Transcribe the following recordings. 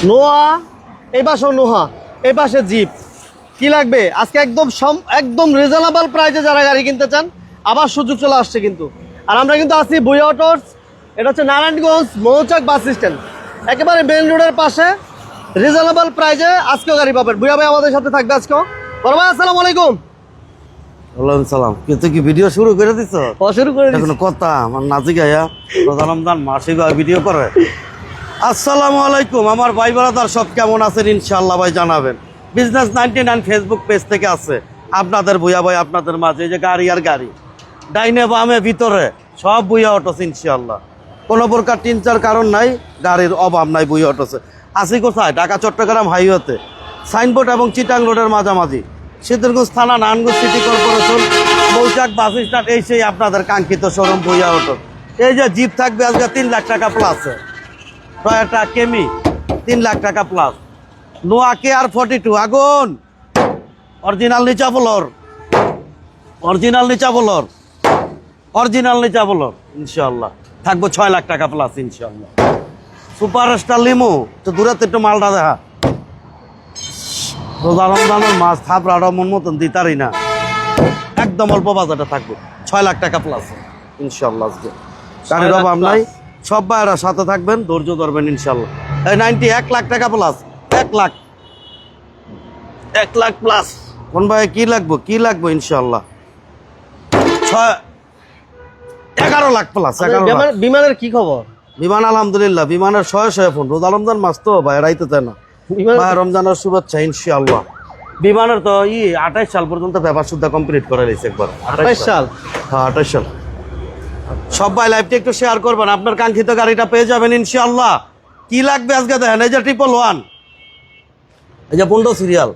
নোয়া, এই পাশেও নোহা, এই পাশে জিপ। কি লাগবে আজকে একদম রিজনেবল প্রাইসে যারা গাড়ি কিনতে চান আবার সুযোগ চলে আসছে কিন্তু। আর আমরা কিন্তু আছি ভুঁইয়া অটোস, এটা হচ্ছে নারায়ণগঞ্জ মৌচাক বাস স্ট্যান্ড, একেবারে মেন রোডের পাশে। রিজনেবল প্রাইসে আজকেও গাড়ি পাবেন। ভুঁইয়া ভাই আমাদের সাথে থাকবে আজকেও। বড় ভাই আসসালামু আলাইকুম। ওয়ালাইকুম সালাম। কিন্তু কি ভিডিও শুরু করে দিছ? শুরু করে দিছি। কোনো কথা আমার নাজি গায়া রমজান মাসে ভিডিও করে। আসসালামু আলাইকুম আমার ভাই ব্রাদার, সব কেমন আছেন? ইনশাআল্লাহ ভাই জানাবেন। বিজনেস 99 ফেসবুক পেজ থেকে আছে আপনাদের ভুঁইয়া ভাই, আপনাদের মাঝে এই যে গাড়ি আর গাড়ি, ডাইনে বামে ভিতরে সব ভুঁইয়া অটোস ইনশাআল্লাহ। কোনো প্রকার চিন্তার কারণ নাই, গাড়ির অভাব নাই ভুঁইয়া অটোসে। আসি কোথায়? ঢাকা চট্টগ্রাম হাইওয়েতে, সাইনবোর্ড এবং চিটাং রোডের মাঝামাঝি, সিদ্ধিরগঞ্জ থানা, নারায়ণগঞ্জ সিটি কর্পোরেশন, মৌচাক বাস স্ট্যান্ড, এই সেই আপনাদের কাঙ্ক্ষিত শোরুম ভুঁইয়া অটো। এই যে জিপ থাকবে আজকে 3 লাখ টাকা প্লাসে, টয়োটা কেমি 3 লাখ টাকা প্লাস, নোয়া KR 42 আগুন, অরিজিনাল নিচা বলর, অরিজিনাল নিচা বলর, অরিজিনাল নিচা বলর ইনশাআল্লাহ থাকবো 6 লাখ টাকা প্লাস ইনশাআল্লাহ। সুপার স্টার লিমো তো দূরাতে একটু মালটা দেখা, রোজা রমজানের মাছ থাপড়াটা মন মতন দিতারই না, একদম অল্প বাজারটা থাকবো 6 লাখ টাকা প্লাস ইনশাআল্লাহ। আজকে গাড়ির অভাব নাই, সব ভাইয়েরা সাথে থাকবেন, ধৈর্য ধরবেন ইনশাআল্লাহ। এই 1 লাখ টাকা প্লাস, 1 লাখ প্লাস। কোন ভাই কি লাগবো, কি লাগবো ইনশাআল্লাহ 11 লাখ প্লাস। 11 লাখ। বিমানের কি খবর? বিমান আলহামদুলিল্লাহ, বিমানের 100 ফোন। রোজা রমজান মাস তো ভাই রাইতে চায় না, ভাই রমজানের শুভেচ্ছা ইনশাআল্লাহ। বিমানের তো 28 সাল পর্যন্ত ব্যাপার সুদ্ধা কমপ্লিট করে দিয়েছে একবার। 28 সাল? হ্যাঁ 28 সাল। সব ভাই লাইভটা একটু শেয়ার করবেন, আপনার কাঙ্ক্ষিত গাড়িটা পেয়ে যাবেন ইনশাআল্লাহ। কি লাগবে আজকে দেখেন, এই যে 111, এই যে 15 সিরিয়াল,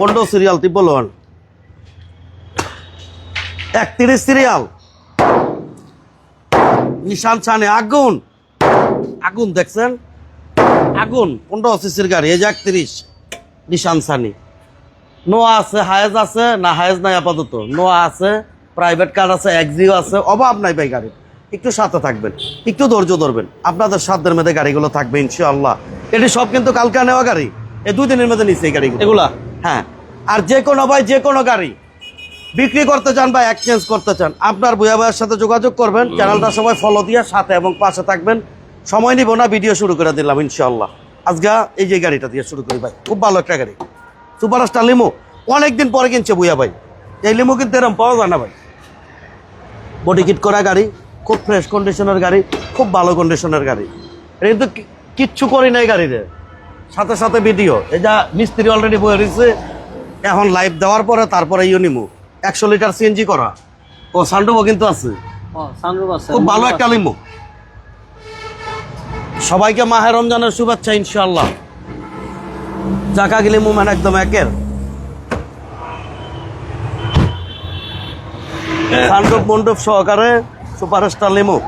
15 সিরিয়াল 111, 31 সিরিয়াল নিশান সানি আগুন, আগুন দেখছেন, আগুন 15 সিসির গাড়ি, এই যে 31 নিশান সানি। নোয়া আছে, হায়েজ আছে না, হায়েজ নাই আপাতত, নোয়া আছে, প্রাইভেট কার আছে, এক্সিও আছে, অভাব নাই ভাই গাড়ি। একটু সাথে থাকবেন, একটু ধৈর্য ধরবেন, আপনাদের সাধ্যের মধ্যে গাড়িগুলো থাকবে ইনশাআল্লাহ। এটি সব কিন্তু কালকে নেওয়া গাড়ি, এই 2 দিনের মধ্যে নিচ্ছে এই গাড়িগুলো এগুলা। হ্যাঁ, আর যে কোনো ভাই যে কোনো গাড়ি বিক্রি করতে চান বা এক্সচেঞ্জ করতে চান, আপনার ভুঁইয়া ভাইয়ের সাথে যোগাযোগ করবেন। চ্যানেলটা সবাই ফলো দিয়ে সাথে এবং পাশে থাকবেন। সময় নিব না, ভিডিও শুরু করে দিলাম ইনশাআল্লাহ। আজকে এই যে গাড়িটা দিয়ে শুরু করি ভাই, খুব ভালো একটা গাড়ি, সুপার স্টার লিমো। অনেকদিন পরে কিনছে ভুঁইয়া ভাই, এই লিমো কিন্তু এরকম পাওয়া যায় না ভাই। বডি কিট করা গাড়ি, খুব ফ্রেশ কন্ডিশনের গাড়ি, খুব ভালো কন্ডিশনের গাড়ি। এটা কিন্তু কিচ্ছু করি নাই গাড়িতে, সাথে সাথে ভিডিও। এই যা মিস্ত্রি অলরেডি বয়ে রয়েছে, এখন লাইভ দেওয়ার পরে তারপরে নিমো। 100 লিটার সিএনজি করা, ও সানরুফও কিন্তু আছে, খুব ভালো একটা লিমো। সবাইকে মাহে রমজানের শুভেচ্ছা ইনশাআল্লাহ। চাকা গেলে মুভমেন্ট একদম একের, সানরুফ মন্ডপ সহকারে সুপার স্টার লিমো,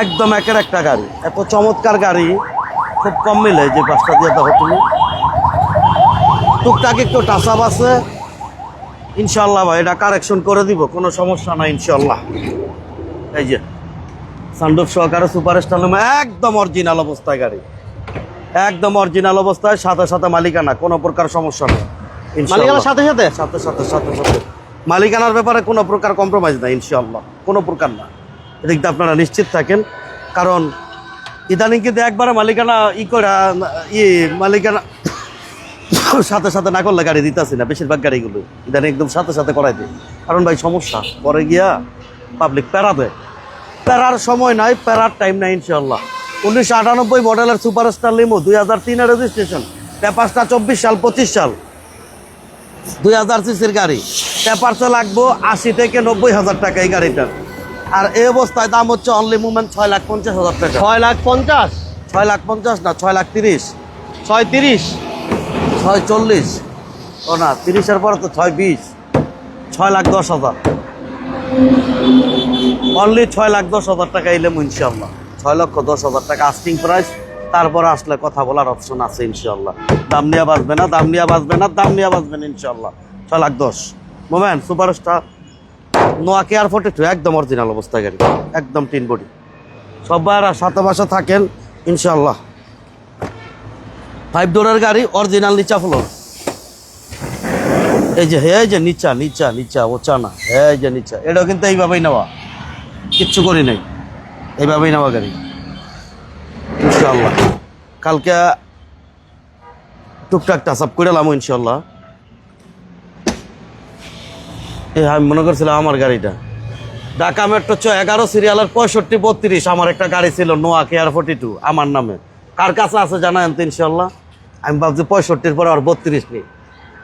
একদম একের একটা গাড়ি। এত চমৎকার গাড়ি খুব কম মিলে, যে 5টা দিয়ে দেখো তুমি। টুকটাক একটু টাচাপ আছে ইনশাআল্লাহ ভাই, এটা কারেকশন করে দিব, কোনো সমস্যা নাই ইনশাআল্লাহ। এই যে সানরুফ সহকারে সুপার স্টার লিমো, একদম অরিজিনাল অবস্থায় গাড়ি, একদম অরিজিনাল অবস্থায়, সাথে সাথে মালিকানা, কোনো প্রকার সমস্যা নেই মালিকানার সাথে সাথে সাথে সাথে সাথে সাথে মালিকানার ব্যাপারে কোনো প্রকার কম্প্রোমাইজ নাই ইনশাআল্লাহ, কোনো প্রকার না। এদিকটা আপনারা নিশ্চিত থাকেন, কারণ ইদানিং কিন্তু একবারে মালিকানা মালিকানা সাথে সাথে না করলে গাড়ি দিতেছি না, বেশিরভাগ গাড়িগুলো ইদানিং একদম সাথে সাথে করাই দিই। কারণ ভাই সমস্যা, পরে গিয়া পাবলিক প্যারা দেয়, প্যারার সময় নাই, প্যারার টাইম নাই ইনশাআল্লাহ। 1998 মডেলের সুপার স্টার লিমো, 2003 রেজিস্ট্রেশন, পেপারসটা 24 সাল 25 সাল, 2000 সিসির গাড়ি। পেপারসে লাগবো 80 থেকে 90 হাজার টাকা এই গাড়িটার। আর এই অবস্থায় দাম হচ্ছে অনলি মুভমেন্ট 6,50,000 টাকা। 6,50,000? 6,50,000 না, 6,30,000, 6,30,000, 6,40,000, ও না 30-এর পরে তো 6,20,000, 6,10,000, অনলি 6,10,000 টাকা এলে ইনশাআল্লাহ। 6,10,000 টাকা আস্কিং প্রাইস, তারপরে আসলে কথা বলার অপশন আছে ইনশাআল্লাহ। দাম নিয়ে বাঁচবে না, দাম নিয়ে বাঁচবে না, দাম নিয়ে বাঁচবেন ইনশাআল্লাহ। 6,10,000 মোমেন্ট সুপারস্টার নোয়া কেয়ার 42 একদম অরিজিনাল অবস্থায় গাড়ি, একদম টিন বডি। সব ভাইরা সাথে বাসা থাকেন ইনশাল্লাহ। 5 ডোরের গাড়ি, অরিজিনাল নিচা ফ্লোর। এই যে নিচা নিচা নিচা ওচা না, এই যে নিচা, এটাও কিন্তু এইভাবেই নেওয়া, কিচ্ছু করি নাই, এইভাবেই নেওয়া গাড়ি ইনশাল্লাহ। কালকে টুকটাক টাচ আপ করে এলাম ইনশাল্লাহ। আমি মনে করছিলাম আমার গাড়িটা ঢাকা মেট্রো 11 সিরিয়ালের 6532 আমার একটা গাড়ি ছিল নোয়া কেয়ার 42 আমার নামে। কার কাছে আছে জানান তো ইনশাল্লাহ। আমি ভাবছি 65-র পরে আর 32 নেই।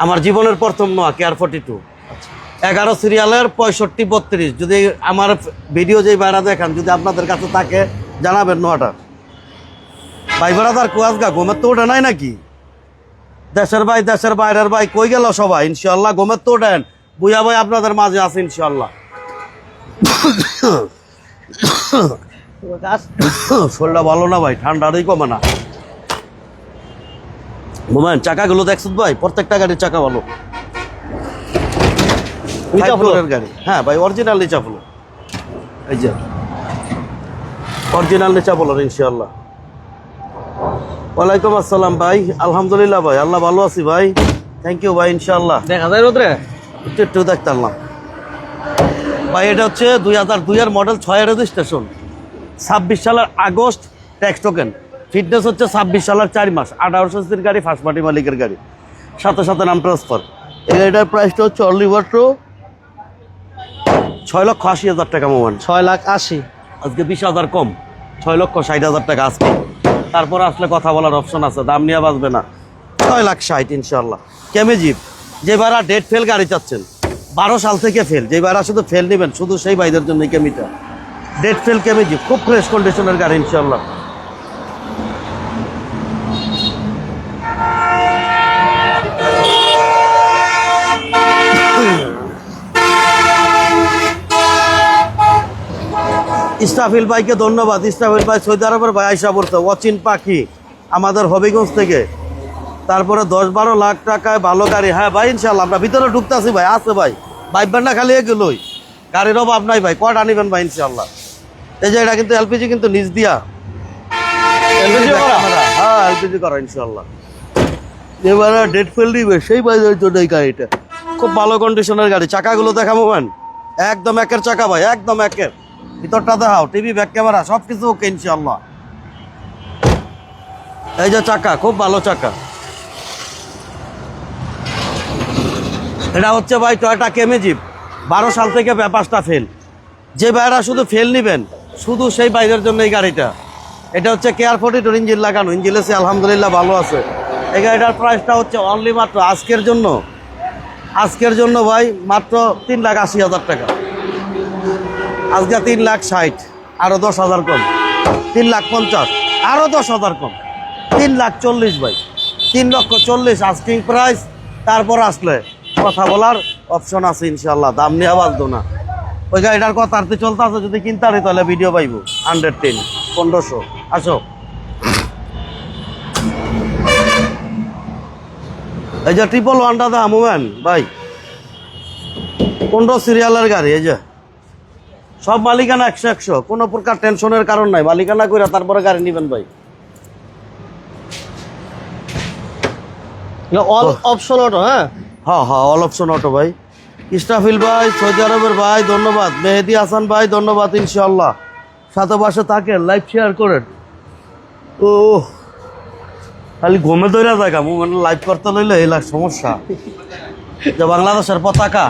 আমার জীবনের প্রথম নোয়া কেয়ার 42 11 সিরিয়ালের 6532। যদি আমার ভিডিও যেই বাইরা দেখান, যদি আপনাদের কাছে থাকে জানাবেন নোয়াটা। ভাই বেড়াদার কুয়াজগা ঘুমের তো ওঠে নাই নাকি? দেশের ভাই দেশের বাইরের ভাই কই গেল সবাই? ইনশাল্লাহ ঘুমের তো ওঠেন। বুয়া ভাই আপনাদের মাঝে আছে ইনশাল্লাহ। শরীরটা ভালো না ভাই, ঠান্ডারই কমে না। বুঝলেন চাকাগুলো দেখছেন ভাই, প্রত্যেকটা গাড়ির চাকা ভালো, নিচা ফ্লোরের গাড়ি। হ্যাঁ ভাই অরিজিনাল নিচা ফ্লোর, এই যে অরিজিনাল নিচা ফ্লোর ইনশাল্লাহ। ওয়ালাইকুম আসসালাম ভাই, আলহামদুলিল্লাহ ভাই, আল্লাহ ভালো আছি ভাই, থ্যাংক ইউ ভাই ইনশাল্লাহ। দেখা যায় রোদ্রে একটু দেখতে আনলাম ভাই। এটা হচ্ছে 2002-এর মডেল, 6 রেজিস্ট্রেশন, 26 সালের আগস্ট ট্যাক্স টোকেন। ফিটনেস হচ্ছে 26 সালের 4 মাস, 1800 সিসির গাড়ি, ফার্স্ট পার্টি মালিকের গাড়ি, সাথে সাথে নাম ট্রান্সফার। এই গাড়িটার প্রাইসটা হচ্ছে অনলি মাত্র 6,80,000 টাকা মোবাইল। 6,80,000। আজকে 20,000 কম, 6,60,000 টাকা আজকে। তারপর আসলে কথা বলার অপশন আছে, দাম নিয়ে বাঁচবে না। 6,60,000 ইনশাল্লাহ। কেমেজিপ যে ভাড়া ডেট ফেল গাড়ি চাচ্ছেন, 12 সাল থেকে ফেল, যে ভাড়া শুধু ফেল নেবেন, শুধু সেই ভাইদের জন্য কেমিটা ডেট ফেল কেমেজিপ, খুব ফ্রেশ কন্ডিশনের গাড়ি ইনশাল্লাহ। ইস্টাফিল ভাইকে ধন্যবাদ। ইস্টাফিল ভাই সৌদি আরবের ভাই আইসা পড়ছে, ওয়াচিন পাখি আমাদের হবিগঞ্জ থেকে। তারপরে 10-12 লাখ টাকায় ভালো গাড়ি। হ্যাঁ ভাই ইনশাল্লাহ আমরা ভিতরে ঢুকতেছি ভাই, আছে ভাই, ভাইবেন না খালি এগুলোই, গাড়ির অভাব নাই ভাই, কয়টা নিবেন ভাই ইনশাল্লাহ। এই যে এটা কিন্তু এলপিজি, কিন্তু নিচ দিয়া হ্যাঁ এলপিজি করা ইনশাল্লাহ। এবারে ডেট ফেল দিবে সেই ভাইদের জন্য এই গাড়িটা, খুব ভালো কন্ডিশনের গাড়ি। চাকাগুলো দেখাবো ম্যান, একদম একের চাকা ভাই, একদম একের। ভিতরটা দেখাও, টিভি, ব্যাক ক্যামেরা সবকিছু ওকে ইনশাল্লাহ। এই যে চাকা, খুব ভালো চাকা। এটা হচ্ছে ভাই টয়োটা কেমেজিপ, 12 সাল থেকে পেপারসটা ফেল। যে ভাইরা শুধু ফেল নেবেন, শুধু সেই ভাইদের জন্য এই গাড়িটা। এটা হচ্ছে কেয়ার 42 ইঞ্জিন লাগানো, ইঞ্জিন এসে আলহামদুলিল্লাহ ভালো আছে। এই গাড়িটার প্রাইসটা হচ্ছে অনলি মাত্র আজকের জন্য ভাই মাত্র 3,80,000 টাকা। আজকে 3,60,000, আরো 10,000 কম, 3,50,000, আরো 10,000 কম, 3,40,000 ভাই, 3,40,000 আস্কিং প্রাইস। তারপর আসলে কথা বলার অপশন আছে ইনশাল্লাহ, দাম নিয়ে বাঁচতো না। ওই গাড়িটার কথা আরতে চলতে আছে, যদি কিনতে পারি তাহলে ভিডিও পাইব 110, 1500। আসো এই যে 111টা দাম মোমেন ভাই, 15 সিরিয়ালের গাড়ি। এই যে সব মালিকানা 100-100, কোনো প্রকার টেনশনের কারণ নাই, মালিকানা করে তারপরে গাড়ি নিবেন ভাই। All option auto. হ্যাঁ হ্যাঁ অল অপশন অটো ভাই। ইস্টাফিল ভাই সৌদি আরবের ভাই ধন্যবাদ। মেহেদি হাসান ভাই ধন্যবাদ ইনশাল্লাহ। সাথে পাশে থাকেন, লাইভ শেয়ার করেন। ও খালি ঘুমে ধরে জায়গা মানে লাইভ করতে লইলে এই সমস্যা। যে বাংলাদেশের পতাকা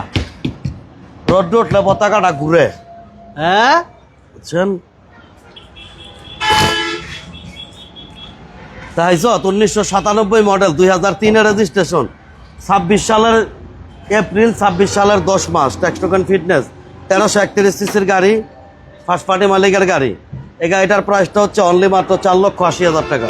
রোড উঠলে পতাকাটা ঘুরে, হ্যাঁ বুঝছেন? তাইছ 1997 মডেল, 2003-এর রেজিস্ট্রেশন, 26 সালের এপ্রিল, 26 সালের 10 মাস, ট্যাক্স টোকেন ফিটনেস, 1331 সিসির গাড়ি, ফার্স্ট পার্টি মালিকের গাড়ি। এই গাড়িটার প্রাইসটা হচ্ছে অনলি মাত্র 4,80,000 টাকা।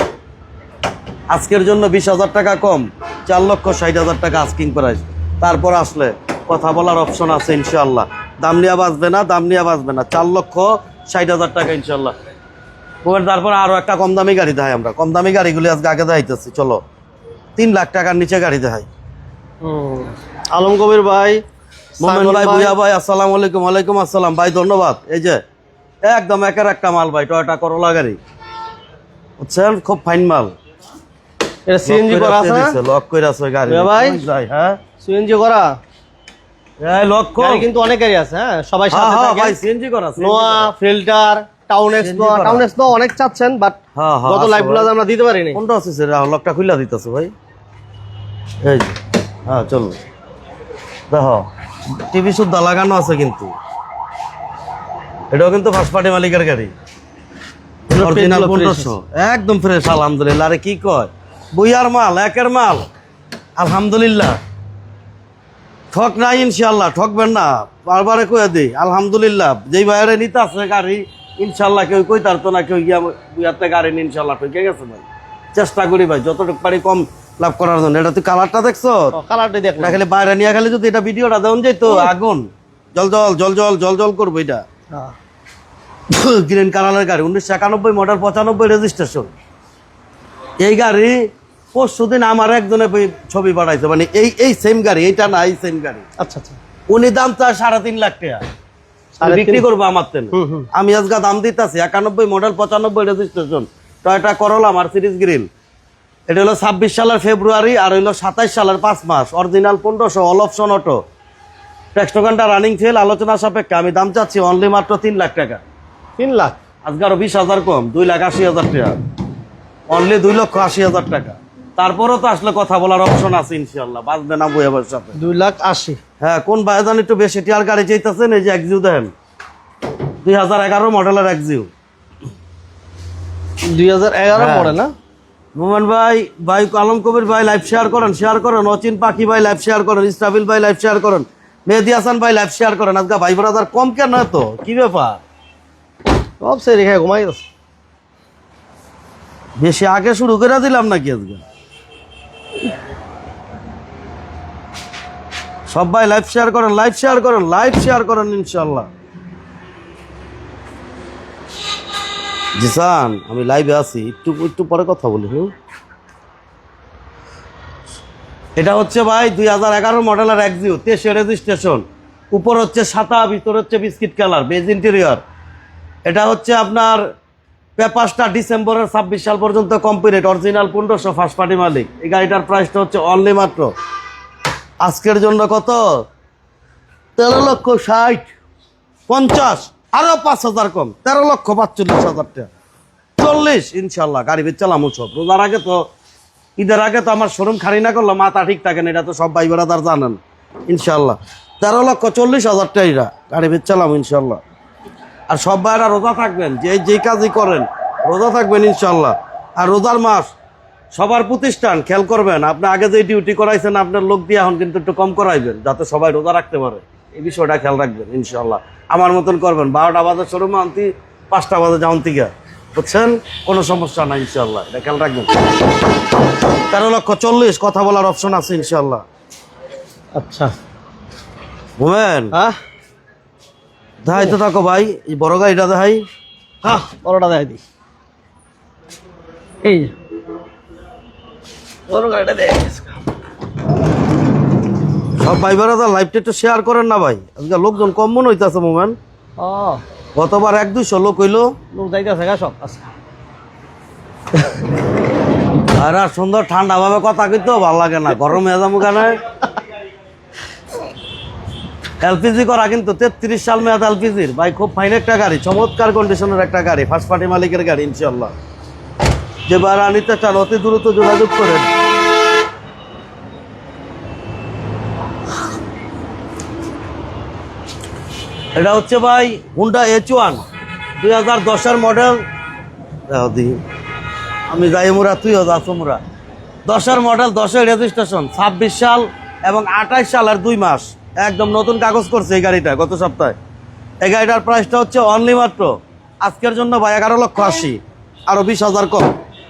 আজকের জন্য 20,000 টাকা কম, 4,60,000 টাকা আস্কিং প্রাইস। তারপর আসলে কথা বলার অপশন আছে ইনশাল্লাহ, দাম নিয়ে বাঁচবে না, 4,60,000 টাকা ইনশাল্লাহ। তারপর আরো একটা কম দামি গাড়ি দেখাই আমরা, কম দামি গাড়িগুলি আজকে আগে দেখাইতেছি। চলো 3 লাখ টাকার নিচে গাড়ি দেখাই। আলম কবির ভাই মোমেন ভাই, ভুইয়া ভাই, আসসালামু আলাইকুম। ওয়ালাইকুম আসসালাম ভাই, ধন্যবাদ। এই যে একদম একের একটা মাল ভাই, টয়োটা করোলা গাড়ি, বুঝছেন, খুব ফাইন মাল। এটা সিএনজি করা আছে না? লক করে আছে গাড়ি ভাই যাই। হ্যাঁ, সিএনজি করা এই লক গাড়ি কিন্তু অনেক গাড়ি আছে, হ্যাঁ সবাই সাথে হ্যাঁ থাকে। ভাই, সিএনজি করা, নোয়া, ফিল্টার, টাউন এক্স, CNG করা। টাউন এক্স তো অনেক চাচ্ছেন, বাট হ্যাঁ হ্যাঁ, গত লাইভ গুলো আমরা দিতে পারিনি। কোনটা আছে স্যার? লকটা খুলে দিতেছে ভাই, এই যে। হ্যাঁ চলো, দেখো টিভি সুদ্ধা লাগানো আছে কিন্তু, এটাও কিন্তু ফার্স্ট পার্টি মালিকের গাড়ি, অরিজিনাল 1500, একদম ফ্রেশ আলহামদুলিল্লাহ। আরে কি কয়, বুইয়ার মাল, একের মাল আলহামদুলিল্লাহ। ঠক নাই ইনশাল্লাহ, ঠকবেন না, বারবারে কয়ে দিই আলহামদুলিল্লাহ। যেই বাইরে নিতে আছে গাড়ি ইনশাল্লাহ কেউ কই তারতো না, কেউ গিয়া বুইয়াতে গাড়ি নিয়ে ইনশাল্লাহ ঠকে গেছে ভাই। চেষ্টা করি ভাই যতটুকু পারি কম লাভ করার জন্য। এটা তুই কালারটা দেখছো? কালারটা দেখ না, খালি বাইরে নিয়ে খালি যদি এটা ভিডিওটা দেন যেত, আগুন জল জল জল জল জল জল করবো। এটা গ্রিন কালারের গাড়ি, 1991 মডেল, 95 রেজিস্ট্রেশন। এই গাড়ি পরশুদিন আমার একজনে ছবি পাঠাইছে, মানে এই সেম গাড়ি, এইটা না, এই সেম গাড়ি। আচ্ছা আচ্ছা, উনি দাম চায় 3.5 লাখ টাকা, বিক্রি করবো আমার তেন। আমি আজকে দাম দিতেছি 91 মডেল, 95 রেজিস্ট্রেশন, টয়োটা করোলা মার্সিডিজ গ্রিল। এটা হলো 26 সালের ফেব্রুয়ারি, আর হইলো 27 সালের 5 মাস, original 1500, all option auto, tax টোকেনটা রানিং ফেল, আলোচনা সাপেক্ষে। আমি দাম চাচ্ছি অনলি মাত্র 3 লাখ টাকা। 3 লাখ? আজকে আরো 20,000 কম, 2,80,000 টাকা, অনলি 2,80,000 টাকা। তারপরও তো আসলে কথা বলার অপশন আছে ইনশাল্লাহ, বাঁচবে না বইয়ের সাথে। 2,80,000? হ্যাঁ, কোন ভাইজান একটু বেশি টিয়ার গাড়ি চাইতেছেন? এই যে এক্সিউ দেখেন, 2011 মডেলের এক্সিউ। 2011 মডেল না? মোমেন ভাই, ভাই আলম কবির ভাই লাইভ শেয়ার করেন, অচিন পাখি ভাই লাইভ শেয়ার করেন, ইস্তাবিল ভাই লাইভ শেয়ার করেন, মেহেদি হাসান ভাই লাইভ শেয়ার করেন। আজকে ভাই ব্রাদার কম কেন, তো কি ব্যাপার? সব সে রেখে ঘুমাই গেছে। বেশি আগে শুরু করে দিলাম নাকি আজকে? সব ভাই লাইভ শেয়ার করেন ইনশাল্লাহ। জিসান, আমি লাইভে আছি, একটু পরে কথা বলি। এটা হচ্ছে ভাই 2011 মডেলের এক্সিউ, 23 রেজিস্ট্রেশন, উপর হচ্ছে সাদা, ভিতর হচ্ছে বিস্কিট কালার, বেজ ইন্টেরিয়র। এটা হচ্ছে আপনার পেপারসটা ডিসেম্বরের 26 সাল পর্যন্ত কমপ্লিট, অরিজিনাল 1500, ফার্স্ট পার্টি মালিক। এই গাড়িটার প্রাইসটা হচ্ছে অনলি মাত্র আজকের জন্য কত, 13,60,50, আরো 5,000 কম, 13,45,000 টাকা, 40 ইনশাল্লাহ। গাড়ি বেচালাম সব রোজার আগে, তো ঈদের আগে তো আমার শোরুম খালি না করলো মাথা ঠিক থাকে না, এটা তো সব ভাই বেড়াদার জানেন ইনশাল্লাহ। 13,40,000 টাকা গাড়ি বেচালাম ইনশাল্লাহ। আর সব ভাইরা রোজা থাকবেন, যে কাজই করেন রোজা থাকবেন ইনশাল্লাহ। আর রোজার মাস সবার প্রতিষ্ঠান খেয়াল করবেন, আপনি আগে যে ডিউটি করাইছেন আপনার লোক দিয়ে এখন কিন্তু একটু কম করাইবেন, যাতে সবাই রোজা রাখতে পারে। এই বিষয়টা খেয়াল রাখবেন ইনশাল্লাহ। আমার মতন করবেন, 12টা বাজে শোরুমে আনতি, 5টা বাজে যাওয়ান থেকে, বুঝছেন, কোনো সমস্যা নাই ইনশাল্লাহ, এটা খেয়াল রাখবেন। 13,40,000 কথা বলার অপশন আছে ইনশাল্লাহ। আচ্ছা, ঘুমেন হ্যাঁ দেখাই তো থাকো ভাই, এই বড় গাড়িটা দেখাই। হ্যাঁ, বড়টা দেখাই দিই, এই বড় গাড়িটা দেখ। সব ভাই বেড়াদার লাইভটা একটু শেয়ার করেন না ভাই, আজকে লোকজন কম মনে হইতেছে মোমেন। ও, গতবার 1-200 লোক হইলো, লোক যাইতেছে গা সব। আচ্ছা, আর সুন্দর ঠান্ডা ভাবে কথা কিন্তু ভালো লাগে না, গরম হয়ে যাবো কেন। এলপিজি করা কিন্তু 33 সাল মেয়াদ এলপিজির ভাই, খুব ফাইন একটা গাড়ি, চমৎকার কন্ডিশনের একটা গাড়ি, ফার্স্ট পার্টি মালিকের গাড়ি ইনশাল্লাহ। যে ভাড়া নিতে চান অতি দ্রুত যোগাযোগ করেন। এটা হচ্ছে ভাই হুন্ডা H1, 2010-এর মডেল। আমি যাই মুরা, তুইও যাচ্ছ মুরা। 10-এর মডেল, 10-এর রেজিস্ট্রেশন, 26 সাল এবং 28 সালের 2 মাস, একদম নতুন কাগজ করছে এই গাড়িটা গত সপ্তাহে। এই গাড়িটার প্রাইসটা হচ্ছে অনলি মাত্র আজকের জন্য ভাই 11,80,000, আরো 20,000 কম,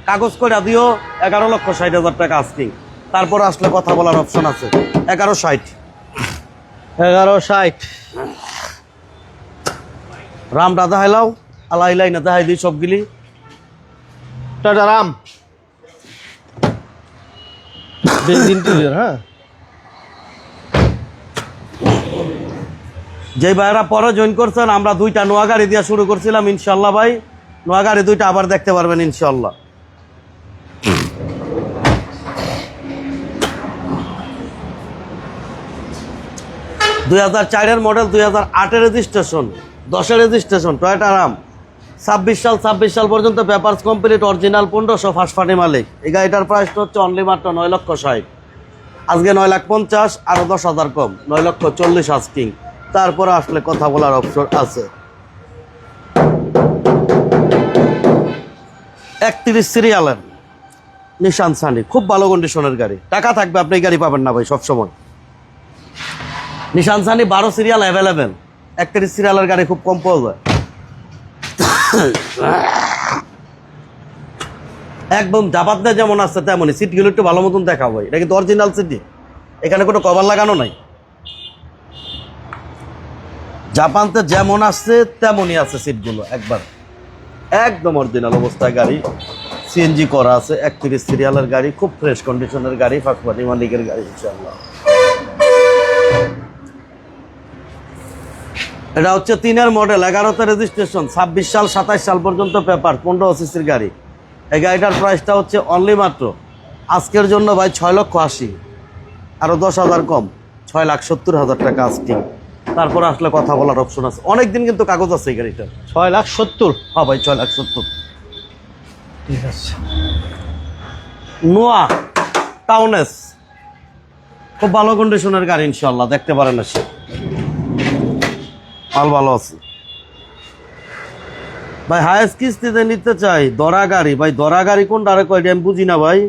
কাগজ করে দিও 11,60,000 টাকা আজকে। তারপর আসলে কথা বলার অপশন আছে। 11,60,000। 11,60,000 রামটা দেখাইলাও, আলাই না দেখাই দিই সবগুলি। টয়োটা রাম, বেঞ্জিন টিভির, হ্যাঁ যে ভাইরা পরে জয়েন করছেন, আমরা 2টা নোয়া গাড়ি দিয়ে শুরু করছিলাম, ইনশাল্লাহ ভাই নোয়া গাড়ি 2টা আবার দেখতে পারবেন ইনশাল্লাহ। 2004-এর মডেল, 2008-এর রেজিস্ট্রেশন, 10-এর রেজিস্ট্রেশন, টয়োটা রাম, 26 সাল পর্যন্ত papers complete, original 1500, first party মালিক। এই গাড়িটার প্রাইসটা হচ্ছে অনলি মাত্র 9,60,000। আজকে 9,50,000, আরো 10,000 কম, 9,40,000 আস্কিং। তারপরে আসলে কথা বলার অপশন আছে। 31 সিরিয়ালের নিশান সানি, খুব ভালো কন্ডিশনের গাড়ি। টাকা থাকবে আপনি এই গাড়ি পাবেন না ভাই সবসময়। নিশান সানি 12 সিরিয়াল অ্যাভেলেবেল, 31 সিরিয়ালের গাড়ি খুব কম পাওয়া যায়। একদম জাপাতে যেমন আছে তেমনই, সিটগুলো একটু ভালো মতন দেখা হয়। এটা কিন্তু অরিজিনাল সিটি, এখানে কোনো কভার লাগানো নাই। জাপানতে যেমন আছে তেমনই আছে সিটগুলো, একবার একদম অরিজিনাল অবস্থায় গাড়ি। সিএনজি করা আছে, 31 সিরিয়ালের গাড়ি, খুব ফ্রেশ কন্ডিশনের গাড়ি, ফার্স্ট পার্টি মালিকের গাড়ি ইনশাআল্লাহ। এটা হচ্ছে 3-এর মডেল, 11তে রেজিস্ট্রেশন, 26 সাল 27 সাল পর্যন্ত পেপার, 15 সিসির গাড়ি। এই গাড়িটার প্রাইসটা হচ্ছে অনলি মাত্র আজকের জন্য ভাই 6,80,000, আরো 10,000 কম, 6,70,000 টাকা আস্কিং। তারপর আসলে কথা বলার অপশন আছে। অনেকদিন কিন্তু কাগজ আছে এই গাড়িটার। 6,70,000। হ্যাঁ ভাই 6,70,000। ঠিক আছে। নোয়া টাউনেস, খুব ভালো কন্ডিশনের গাড়ি ইনশাল্লাহ, দেখতে পারেন না, সে মাল ভালো আছে ভাই। হায়েস্ট কিস্তিতে নিতে চাই দরা গাড়ি। ভাই দরা গাড়ি কোনটা আরে কয়টা আমি বুঝি না ভাই।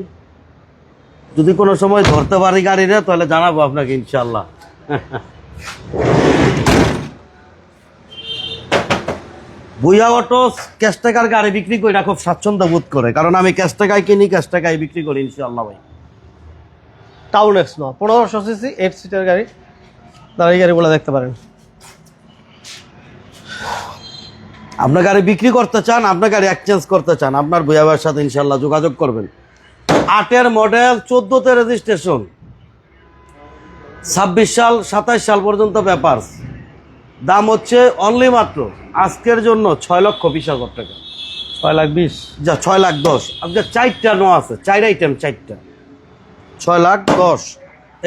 যদি কোনো সময় ধরতে পারি গাড়ি রে তাহলে জানাবো আপনাকে ইনশাল্লাহ। ভুইয়া অটোস ক্যাশ টাকার গাড়ি বিক্রি করি না, খুব স্বাচ্ছন্দ্য বোধ করে, কারণ আমি ক্যাশ টাকায় কিনি, ক্যাশ টাকায় বিক্রি করি ইনশাল্লাহ ভাই। টাউন এক্স না, 1500 সিসি 8 সিটার গাড়ি, তারা এই গাড়িগুলো দেখতে পারেন। আপনার গাড়ি বিক্রি করতে চান, আপনার গাড়ি এক্সচেঞ্জ করতে চান, আপনার ভুইয়া ভাইয়ের সাথে ইনশাল্লাহ যোগাযোগ করবেন। 8-এর মডেল, 14তে রেজিস্ট্রেশন, 26 সাল 27 সাল পর্যন্ত পেপারস। দাম হচ্ছে অনলি মাত্র আজকের জন্য 6,20,000 টাকা। 6,20,000 যা 6,10,000। আজকে 4টা নো আছে, 4 আইটেম, 4টা 6,10,000।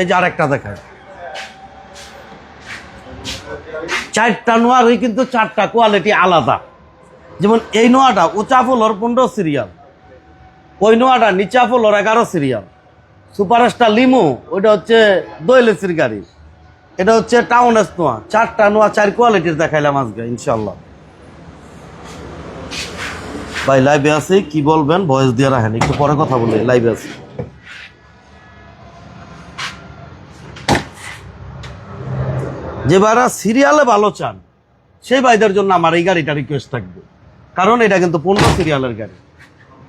এই যে আরেকটা দেখায়, 4টা নোয়ারই কিন্তু 4টা কোয়ালিটি আলাদা। যেমন এই নোয়াটা উঁচা ফুলর 15 সিরিয়াল, ওই নোয়াটা নিচা ফুলর 11 সিরিয়াল। সুপারস্টার লিমো ওইটা হচ্ছে দোয়েলেসির গাড়ি, এটা হচ্ছে টাউনেস নোয়া। 4টা নোয়া 4 কোয়ালিটির দেখাইলাম আজকে ইনশাল্লাহ। ভাই লাইভে আছি, কি বলবেন ভয়েস দিয়ে রাখেন, একটু পরে কথা বলি, লাইভে আছি। যে ভাইরা সিরিয়ালে ভালো চান সেই ভাইদের জন্য আমার এই গাড়িটা রিকোয়েস্ট থাকবে, কারণ এটা কিন্তু 15 সিরিয়ালের গাড়ি,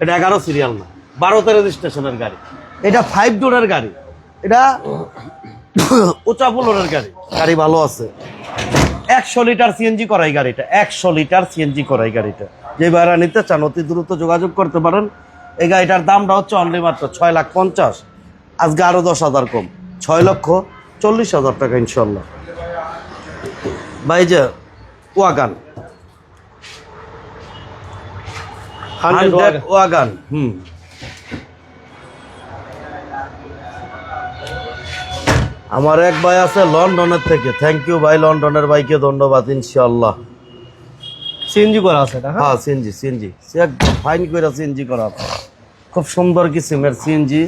এটা 11 সিরিয়াল না, 12তে রেজিস্ট্রেশনের গাড়ি। এটা 5 ডোরের গাড়ি, এটা উঁচা ফ্লোরের গাড়ি। গাড়ি ভালো আছে, 100 লিটার সিএনজি করাই গাড়িটা, 100 লিটার সিএনজি করাই গাড়িটা। যে ভাইরা নিতে চান অতি দ্রুত যোগাযোগ করতে পারেন। এই গাড়িটার দামটা হচ্ছে অনলি মাত্র 6,50,000, আজকে আরো 10,000 কম, 6,40,000 টাকা ইনশাল্লাহ। ভাই যে ওয়াগান, 100 ওয়াগান, আমার এক ভাই আছে লন্ডনের থেকে, থ্যাংক ইউ ভাই, লন্ডনের ভাইকে ধন্যবাদ ইনশাআল্লাহ। সিএনজি করা আছে এটা। হ্যাঁ সিএনজি, সিএনজি একদম ফাইন করে সিএনজি করা আছে, খুব সুন্দর কিসিমের সিএনজি।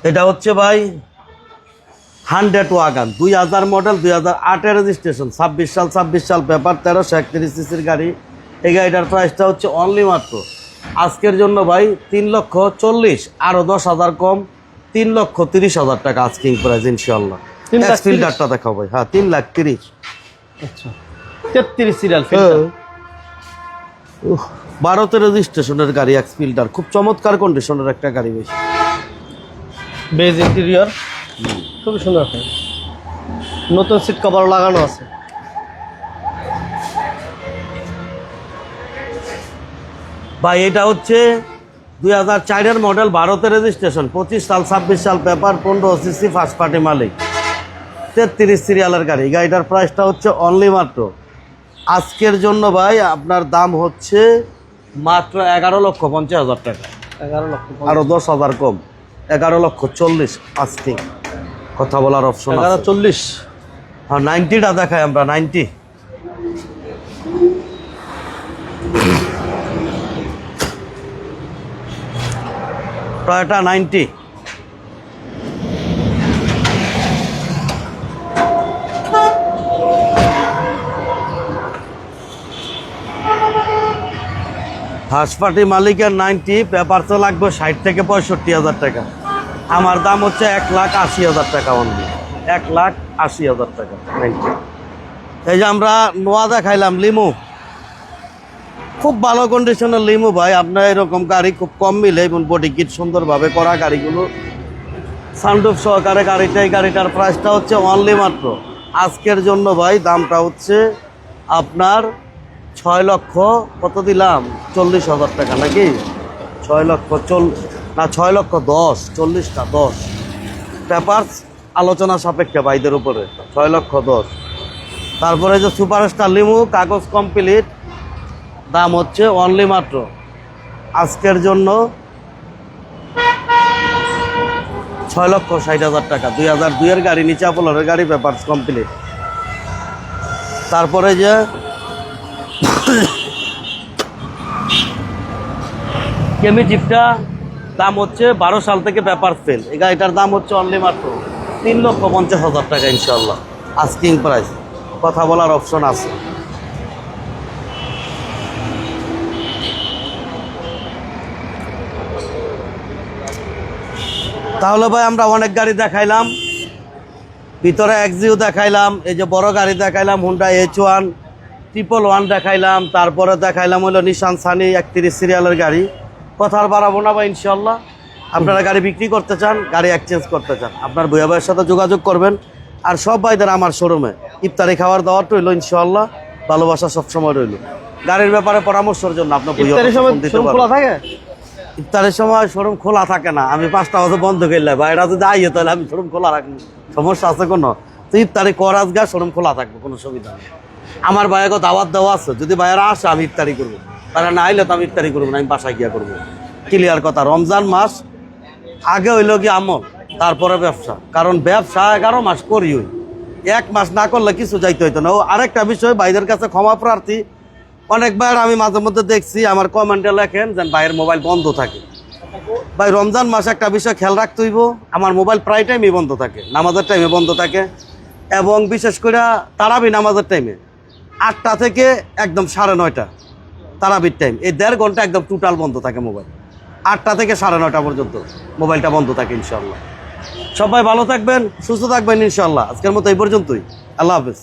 এটা হচ্ছে ভাই 100 ওয়াগান, 2000 মডেল, 2008-এর রেজিস্ট্রেশন, 26 সাল পেপার, 1331 সিসির গাড়ি। এই গাড়িটার প্রাইসটা হচ্ছে অনলি মাত্র আজকের জন্য ভাই 3,40,000, আরো 10,000 কম, 3,30,000 টাকা আস্কিং প্রাইস ইনশাআল্লাহ। ফিল্টারটা দেখাও ভাই। হ্যাঁ 3,30,000। আচ্ছা 33 সিরিয়াল ফিল্টার, 12তে রেজিস্ট্রেশনের গাড়ি, এক্স ফিল্টার, খুব চমৎকার কন্ডিশনের একটা গাড়ি। বেশি বেজ ইন্টেরিয়র, খুবই সুন্দর, নতুন সিট কভার লাগানো আছে। ভাই এটা হচ্ছে 2004-এর মডেল, 12তে রেজিস্ট্রেশন, 25 সাল 26 সাল পেপার, 15 সিসি, ফার্স্ট পার্টি মালিক। 33 সিরিয়ালের গাড়ি। গাড়িটার প্রাইসটা হচ্ছে অনলি মাত্র আজকের জন্য ভাই আপনার দাম হচ্ছে মাত্র 11,50,000 টাকা। 11 লক্ষ আরো 10,000 কম, 11,40,000 আস্কিং। কথা বলার অপশন আছে। 1140। হ্যাঁ 90টা দেখাই আমরা, 90। প্রায়টা 90। হাসপাটি মালিকের 90, পেপারসে লাগবে 60 থেকে 65,000 টাকা। আমার দাম হচ্ছে 1,80,000 টাকা অনলি, 1,80,000 টাকা 90। এই যে আমরা নোয়া দেখাইলাম লিমু, খুব ভালো কন্ডিশনের লিমু ভাই। আপনার এরকম গাড়ি খুব কম মিলে এবং বডি কিট সুন্দরভাবে করা গাড়িগুলো সানরুফ সহকারে গাড়িটাই। গাড়িটার প্রাইসটা হচ্ছে অনলি মাত্র আজকের জন্য ভাই দামটা হচ্ছে আপনার 6,00,000 কত দিলাম, 40,000 টাকা নাকি? 6,10,000 40টা 10 পেপারস আলোচনা সাপেক্ষে ভাইদের উপরে 6,10,000। তারপরে যে সুপারস্টার লিমু কাগজ কমপ্লিট, দাম হচ্ছে অনলি মাত্র আজকের জন্য 6,60,000 টাকা। 2002-এর গাড়ি, নিচে আপলারের গাড়ি, পেপারস কমপ্লিট। তারপরে যে কেমি জিপটা দাম হচ্ছে 12 সাল থেকে পেপার ফেল। এই গাড়িটার দাম হচ্ছে অনলি মাত্র 3,50,000 টাকা ইনশাল্লাহ আস্কিং প্রাইস। কথা বলার অপশন আছে। তাহলে ভাই আমরা অনেক গাড়ি দেখাইলাম, ভিতরে এক্সিও দেখাইলাম, এই যে বড় গাড়ি দেখাইলাম হুন্ডা H1 111 দেখাইলাম, তারপরে দেখাইলাম হলো নিশান সানি 31 সিরিয়ালের গাড়ি। কথা আর বাড়াবো না ভাই, ইনশাল্লাহ আপনারা গাড়ি বিক্রি করতে চান, গাড়ি এক্সচেঞ্জ করতে চান, আপনার ভূয়া ভাইয়ের সাথে যোগাযোগ করবেন। আর সব ভাইদের আমার শোরুমে ইফতারি খাওয়ার দাওয়ার রইল ইনশাল্লাহ, ভালোবাসা সবসময় রইল। গাড়ির ব্যাপারে পরামর্শের জন্য আপনার ভূয়া ইফতারের সময় শোরুম খোলা থাকে? ইফতারের সময় শোরুম খোলা থাকে না, আমি 5টা বাজে বন্ধ করলে ভাইরা যদি আইয়ে তাহলে আমি শোরুম খোলা রাখবো, সমস্যা আছে কোনো? তো ইফতারি করাজ গা শোরুম খোলা থাকবে, কোনো সুবিধা নেই। আমার ভাইয়াকে দাওয়াত দেওয়া আছে, যদি ভাইয়ারা আসে আমি ইফতারি করবো, তারা না আইলে তো আমি ইফতারি করবো না, আমি বাসায় গিয়া করবো। ক্লিয়ার কথা। রমজান মাস আগে হইল কি আমল, তারপরে ব্যবসা। কারণ ব্যবসা 11 মাস করি, ওই 1 মাস না করলে কিছু যাইতে হইতো না। ও আরেকটা বিষয়, ভাইদের কাছে ক্ষমা প্রার্থী, অনেক ভাইয়ের আমি মাঝে মধ্যে দেখছি আমার কমেন্টে লেখেন যে ভাইয়ের মোবাইল বন্ধ থাকে। ভাই রমজান মাসে একটা বিষয় খেয়াল রাখতে হইব, আমার মোবাইল প্রায় টাইমই বন্ধ থাকে, নামাজের টাইমে বন্ধ থাকে, এবং বিশেষ করে তারাবি নামাজের টাইমে 8টা থেকে একদম 9:30 তারাবির টাইম, এই 1.5 ঘন্টা একদম টোটাল বন্ধ থাকে মোবাইল। 8টা থেকে 9:30 পর্যন্ত মোবাইলটা বন্ধ থাকে ইনশাল্লাহ। সবাই ভালো থাকবেন, সুস্থ থাকবেন ইনশাল্লাহ। আজকের মতো এই পর্যন্তই, আল্লাহ হাফেজ।